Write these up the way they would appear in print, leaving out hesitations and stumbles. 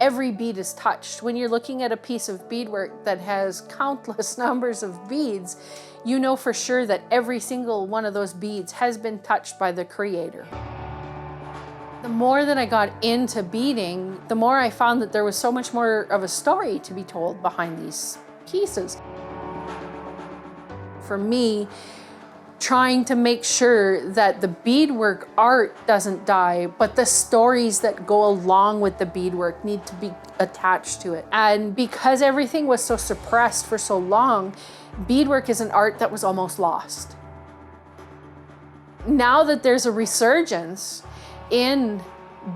every bead is touched. When you're looking at a piece of beadwork that has countless numbers of beads, you know for sure that every single one of those beads has been touched by the creator. The more that I got into beading, the more I found that there was so much more of a story to be told behind these pieces. For me, trying to make sure that the beadwork art doesn't die, but the stories that go along with the beadwork need to be attached to it. And because everything was so suppressed for so long, beadwork is an art that was almost lost. Now that there's a resurgence in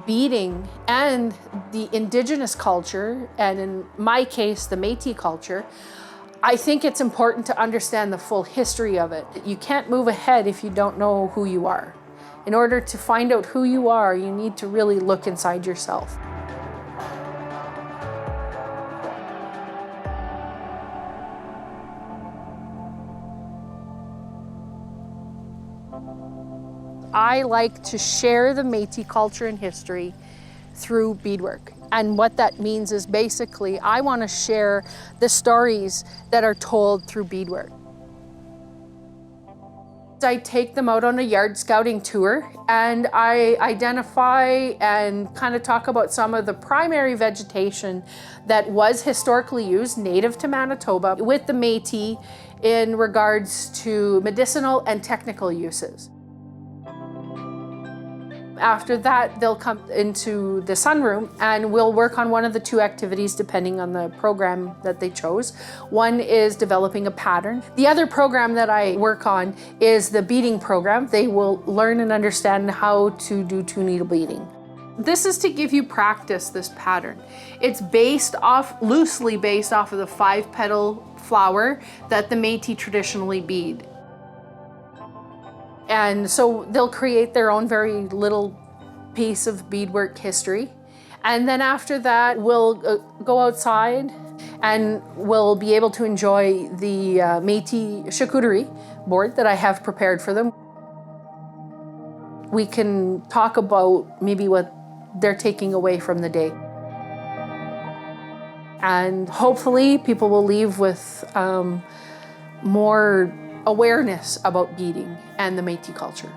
beading and the indigenous culture, and in my case, the Métis culture, I think it's important to understand the full history of it. You can't move ahead if you don't know who you are. In order to find out who you are, you need to really look inside yourself. I like to share the Métis culture and history through beadwork. And what that means is basically, I want to share the stories that are told through beadwork. I take them out on a yard scouting tour and I identify and kind of talk about some of the primary vegetation that was historically used, native to Manitoba, with the Métis in regards to medicinal and technical uses. After that, they'll come into the sunroom and we'll work on one of the two activities depending on the program that they chose. One is developing a pattern. The other program that I work on is the beading program. They will learn and understand how to do two-needle beading. This is to give you practice, this pattern. It's loosely based off of the 5-petal flower that the Métis traditionally bead. And so they'll create their own very little piece of beadwork history. And then after that, we'll go outside and we'll be able to enjoy the Métis charcuterie board that I have prepared for them. We can talk about maybe what they're taking away from the day. And hopefully people will leave with more awareness about beading and the Métis culture.